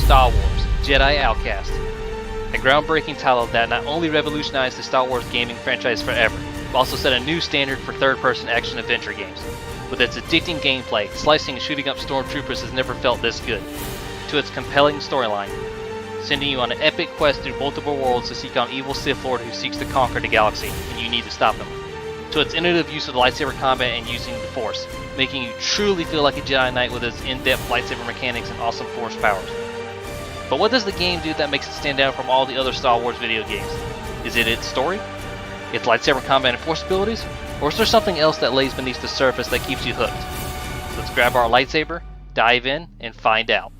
Star Wars Jedi Outcast, a groundbreaking title that not only revolutionized the Star Wars gaming franchise forever, but also set a new standard for third-person action-adventure games. With its addicting gameplay, slicing and shooting up stormtroopers has never felt this good. To its compelling storyline, sending you on an epic quest through multiple worlds to seek out evil Sith Lord who seeks to conquer the galaxy, and you need to stop him. To its innovative use of lightsaber combat and using the Force, making you truly feel like a Jedi Knight with its in-depth lightsaber mechanics and awesome Force powers. But what does the game do that makes it stand out from all the other Star Wars video games? Is it its story? Its lightsaber combat and Force abilities? Or is there something else that lays beneath the surface that keeps you hooked? Let's grab our lightsaber, dive in, and find out.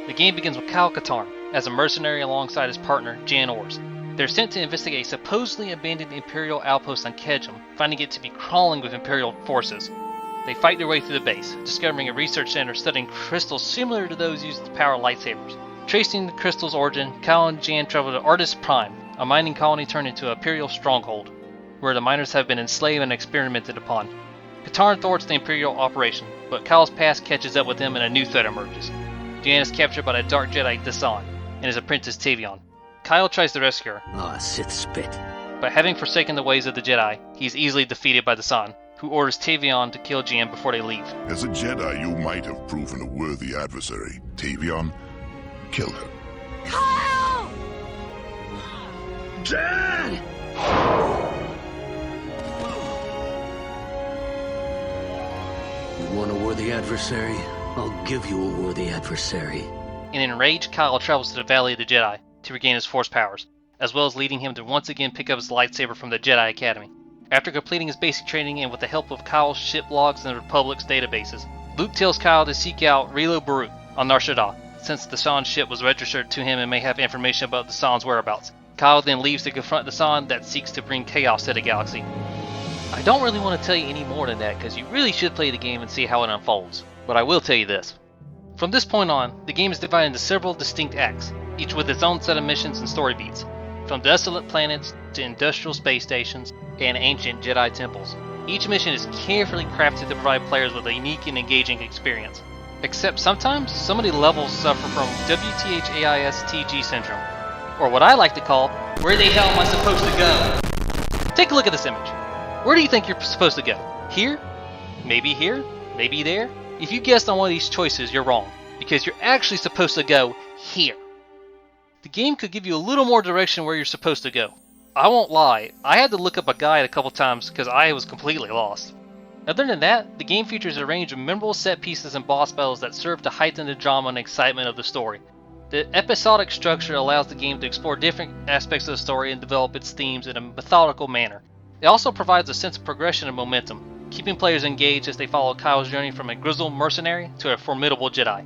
The game begins with Kyle Katarn as a mercenary alongside his partner, Jan Ors. They're sent to investigate a supposedly abandoned Imperial outpost on Kedjum, finding it to be crawling with Imperial forces. They fight their way through the base, discovering a research center studying crystals similar to those used to power lightsabers. Tracing the crystal's origin, Kyle and Jan travel to Artus Prime, a mining colony turned into an Imperial stronghold, where the miners have been enslaved and experimented upon. Katarn thwarts the Imperial operation, but Kyle's past catches up with him and a new threat emerges. Jan is captured by the Dark Jedi Dasan and his apprentice Tavion. Kyle tries to rescue her. Sith spit. But having forsaken the ways of the Jedi, he is easily defeated by Dasan, who orders Tavion to kill Jan before they leave. As a Jedi, you might have proven a worthy adversary. Tavion, kill her. Kyle! Jan! You want a worthy adversary? I'll give you a worthy adversary. In enraged, Kyle travels to the Valley of the Jedi to regain his Force powers, as well as leading him to once again pick up his lightsaber from the Jedi Academy. After completing his basic training and with the help of Kyle's ship logs and the Republic's databases, Luke tells Kyle to seek out Relo Baruk on Nar Shaddaa, since the Dasan's ship was registered to him and may have information about the Dasan's whereabouts. Kyle then leaves to confront the Dasan that seeks to bring chaos to the galaxy. I don't really want to tell you any more than that because you really should play the game and see how it unfolds, but I will tell you this. From this point on, the game is divided into several distinct acts, each with its own set of missions and story beats, from desolate planets to industrial space stations and ancient Jedi temples. Each mission is carefully crafted to provide players with a unique and engaging experience. Except sometimes, some of the levels suffer from WTHAISTG syndrome, or what I like to call, where the hell am I supposed to go? Take a look at this image. Where do you think you're supposed to go? Here? Maybe there? If you guessed on one of these choices, you're wrong, because you're actually supposed to go here. The game could give you a little more direction where you're supposed to go. I won't lie, I had to look up a guide a couple times because I was completely lost. Other than that, the game features a range of memorable set pieces and boss battles that serve to heighten the drama and excitement of the story. The episodic structure allows the game to explore different aspects of the story and develop its themes in a methodical manner. It also provides a sense of progression and momentum, keeping players engaged as they follow Kyle's journey from a grizzled mercenary to a formidable Jedi.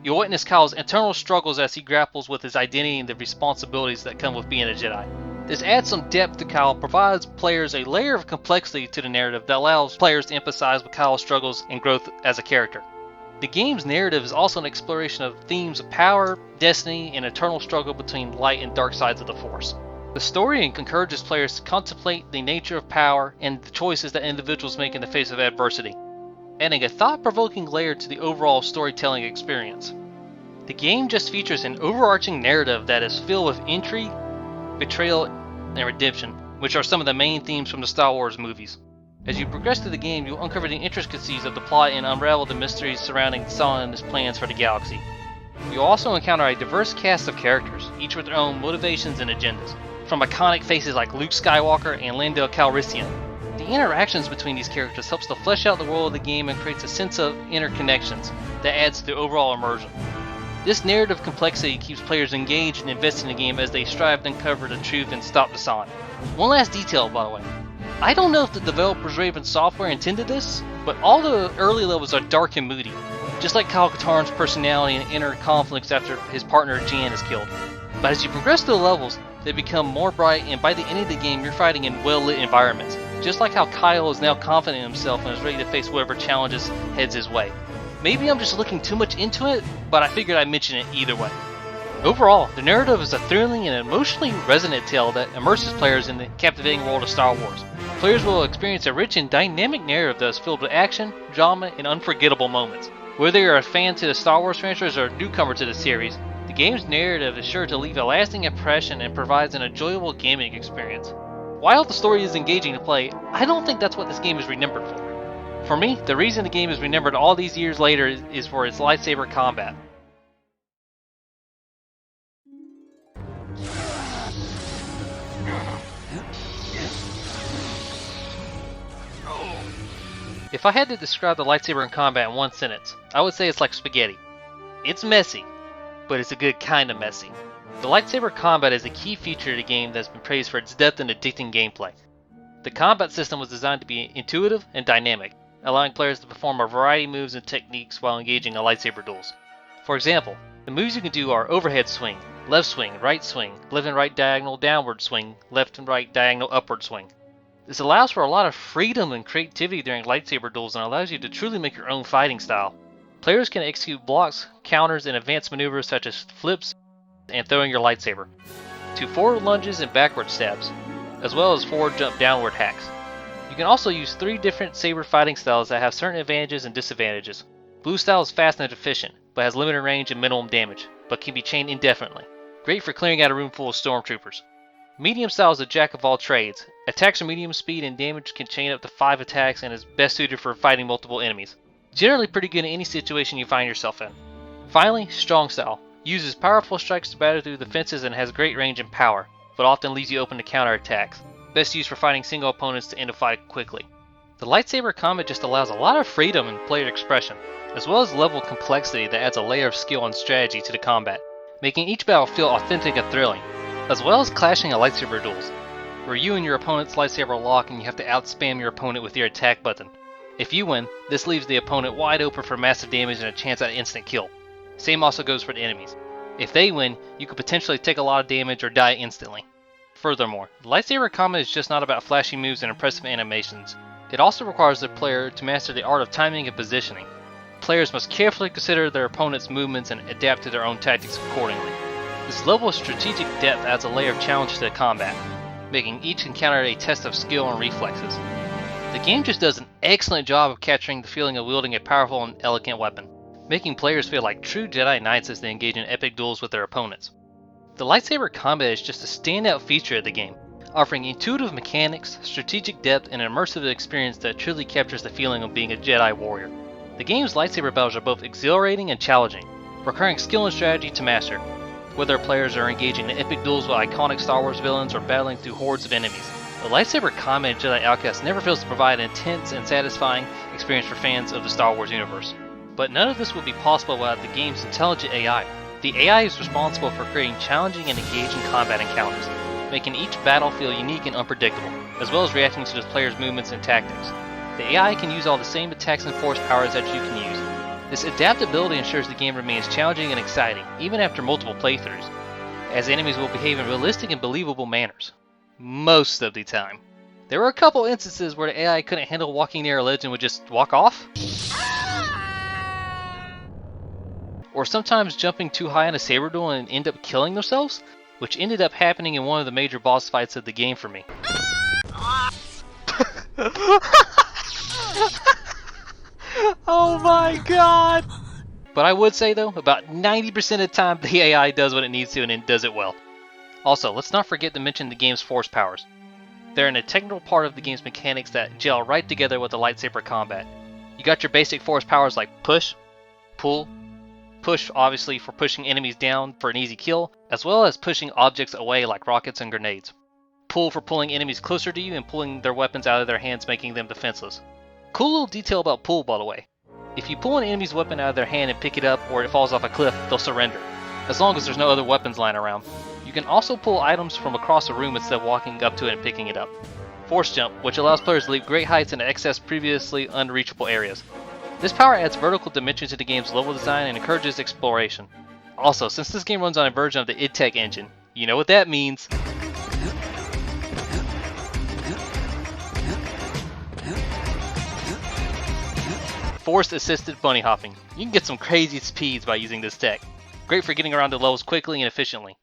You'll witness Kyle's internal struggles as he grapples with his identity and the responsibilities that come with being a Jedi. This adds some depth to Kyle, provides players a layer of complexity to the narrative that allows players to empathize with Kyle's struggles and growth as a character. The game's narrative is also an exploration of themes of power, destiny, and eternal struggle between light and dark sides of the Force. The story encourages players to contemplate the nature of power and the choices that individuals make in the face of adversity, adding a thought-provoking layer to the overall storytelling experience. The game just features an overarching narrative that is filled with intrigue, betrayal, and redemption, which are some of the main themes from the Star Wars movies. As you progress through the game, you'll uncover the intricacies of the plot and unravel the mysteries surrounding Dasan and his plans for the galaxy. You'll also encounter a diverse cast of characters, each with their own motivations and agendas, from iconic faces like Luke Skywalker and Lando Calrissian. The interactions between these characters helps to flesh out the world of the game and creates a sense of interconnections that adds to the overall immersion. This narrative complexity keeps players engaged and invested in the game as they strive to uncover the truth and stop Dasan. One last detail, by the way. I don't know if the developers Raven Software intended this, but all the early levels are dark and moody, just like Kyle Katarn's personality and inner conflicts after his partner Jan is killed. But as you progress through the levels, they become more bright, and by the end of the game you're fighting in well-lit environments, just like how Kyle is now confident in himself and is ready to face whatever challenges heads his way. Maybe I'm just looking too much into it, but I figured I'd mention it either way. Overall, the narrative is a thrilling and emotionally resonant tale that immerses players in the captivating world of Star Wars. Players will experience a rich and dynamic narrative that is filled with action, drama, and unforgettable moments. Whether you're a fan to the Star Wars franchise or a newcomer to the series, the game's narrative is sure to leave a lasting impression and provides an enjoyable gaming experience. While the story is engaging to play, I don't think that's what this game is remembered for. For me, the reason the game is remembered all these years later is for its lightsaber combat. If I had to describe the lightsaber in combat in one sentence, I would say it's like spaghetti. It's messy, but it's a good kind of messy. The lightsaber combat is a key feature of the game that's been praised for its depth and addicting gameplay. The combat system was designed to be intuitive and dynamic, allowing players to perform a variety of moves and techniques while engaging in lightsaber duels. For example, the moves you can do are overhead swing, left swing, left and right diagonal downward swing, left and right diagonal upward swing. This allows for a lot of freedom and creativity during lightsaber duels and allows you to truly make your own fighting style. Players can execute blocks, counters, and advanced maneuvers such as flips and throwing your lightsaber, to forward lunges and backward stabs, as well as forward jump downward hacks. You can also use 3 different saber fighting styles that have certain advantages and disadvantages. Blue style is fast and efficient, but has limited range and minimum damage, but can be chained indefinitely. Great for clearing out a room full of stormtroopers. Medium style is a jack of all trades. Attacks are medium speed and damage can chain up to 5 attacks and is best suited for fighting multiple enemies. Generally pretty good in any situation you find yourself in. Finally, strong style. Uses powerful strikes to batter through the fences and has great range and power, but often leaves you open to counter attacks. Best used for fighting single opponents to end a fight quickly. The lightsaber combat just allows a lot of freedom in player expression, as well as a level of complexity that adds a layer of skill and strategy to the combat, making each battle feel authentic and thrilling, as well as clashing at lightsaber duels, where you and your opponent's lightsaber lock and you have to outspam your opponent with your attack button. If you win, this leaves the opponent wide open for massive damage and a chance at an instant kill. Same also goes for the enemies. If they win, you could potentially take a lot of damage or die instantly. Furthermore, lightsaber combat is just not about flashy moves and impressive animations. It also requires the player to master the art of timing and positioning. Players must carefully consider their opponent's movements and adapt to their own tactics accordingly. This level of strategic depth adds a layer of challenge to the combat, making each encounter a test of skill and reflexes. The game just does an excellent job of capturing the feeling of wielding a powerful and elegant weapon, making players feel like true Jedi Knights as they engage in epic duels with their opponents. The lightsaber combat is just a standout feature of the game, offering intuitive mechanics, strategic depth, and an immersive experience that truly captures the feeling of being a Jedi warrior. The game's lightsaber battles are both exhilarating and challenging, requiring skill and strategy to master, whether players are engaging in epic duels with iconic Star Wars villains or battling through hordes of enemies. The lightsaber combat in Jedi Outcast never fails to provide an intense and satisfying experience for fans of the Star Wars universe. But none of this would be possible without the game's intelligent AI. The AI is responsible for creating challenging and engaging combat encounters, making each battle feel unique and unpredictable, as well as reacting to the player's movements and tactics. The AI can use all the same attacks and force powers that you can use. This adaptability ensures the game remains challenging and exciting, even after multiple playthroughs, as enemies will behave in realistic and believable manners. Most of the time. There were a couple instances where the AI couldn't handle walking near a ledge and would just walk off. Or sometimes jumping too high on a saber duel and end up killing themselves, which ended up happening in one of the major boss fights of the game for me. Oh my god! But I would say though, about 90% of the time the AI does what it needs to and it does it well. Also, let's not forget to mention the game's force powers. They're an integral part of the game's mechanics that gel right together with the lightsaber combat. You got your basic force powers like push, pull, push obviously for pushing enemies down for an easy kill, as well as pushing objects away like rockets and grenades. Pull for pulling enemies closer to you and pulling their weapons out of their hands, making them defenseless. Cool little detail about pull, by the way. If you pull an enemy's weapon out of their hand and pick it up or it falls off a cliff, they'll surrender, as long as there's no other weapons lying around. You can also pull items from across a room instead of walking up to it and picking it up. Force jump, which allows players to leap great heights and access previously unreachable areas. This power adds vertical dimension to the game's level design and encourages exploration. Also, since this game runs on a version of the id Tech engine, you know what that means. Force assisted bunny hopping. You can get some crazy speeds by using this tech. Great for getting around the levels quickly and efficiently.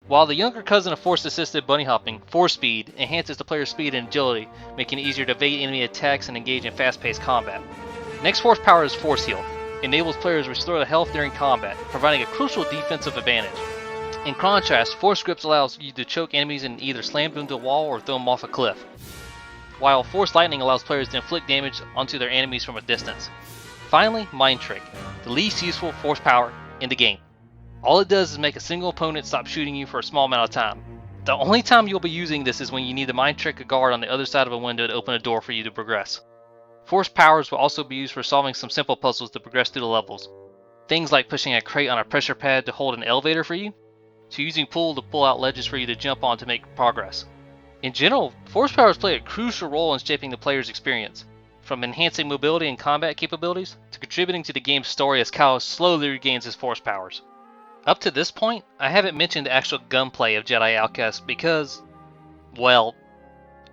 While the younger cousin of Force-assisted bunny hopping, Force Speed, enhances the player's speed and agility, making it easier to evade enemy attacks and engage in fast-paced combat. Next Force power is Force Heal. Enables players to restore their health during combat, providing a crucial defensive advantage. In contrast, Force Grips allows you to choke enemies and either slam them to a wall or throw them off a cliff, while Force Lightning allows players to inflict damage onto their enemies from a distance. Finally, Mind Trick, the least useful Force power in the game. All it does is make a single opponent stop shooting you for a small amount of time. The only time you'll be using this is when you need to Mind Trick a guard on the other side of a window to open a door for you to progress. Force powers will also be used for solving some simple puzzles to progress through the levels. Things like pushing a crate on a pressure pad to hold an elevator for you, to using pull to pull out ledges for you to jump on to make progress. In general, Force powers play a crucial role in shaping the player's experience, from enhancing mobility and combat capabilities, to contributing to the game's story as Kyle slowly regains his Force powers. Up to this point, I haven't mentioned the actual gunplay of Jedi Outcast because, well,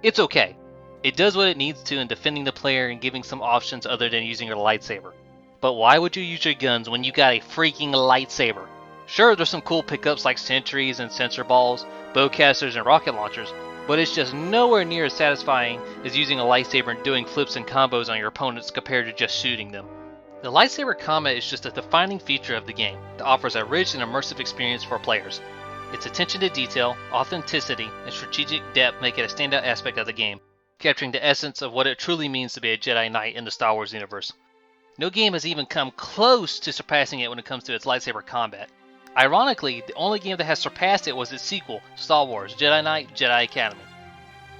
it's okay. It does what it needs to in defending the player and giving some options other than using your lightsaber. But why would you use your guns when you got a freaking lightsaber? Sure, there's some cool pickups like sentries and sensor balls, bowcasters and rocket launchers, but it's just nowhere near as satisfying as using a lightsaber and doing flips and combos on your opponents compared to just shooting them. The lightsaber combat is just a defining feature of the game that offers a rich and immersive experience for players. Its attention to detail, authenticity, and strategic depth make it a standout aspect of the game, capturing the essence of what it truly means to be a Jedi Knight in the Star Wars universe. No game has even come close to surpassing it when it comes to its lightsaber combat. Ironically, the only game that has surpassed it was its sequel, Star Wars Jedi Knight Jedi Academy.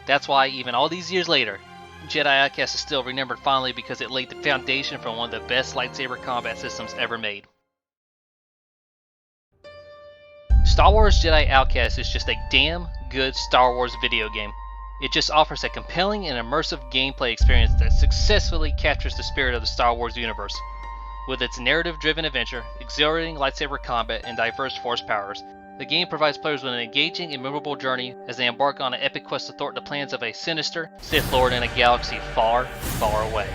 That's why, even all these years later, Jedi Outcast is still remembered fondly because it laid the foundation for one of the best lightsaber combat systems ever made. Star Wars Jedi Outcast is just a damn good Star Wars video game. It just offers a compelling and immersive gameplay experience that successfully captures the spirit of the Star Wars universe. With its narrative-driven adventure, exhilarating lightsaber combat, and diverse Force powers, the game provides players with an engaging and memorable journey as they embark on an epic quest to thwart the plans of a sinister Sith Lord in a galaxy far, far away.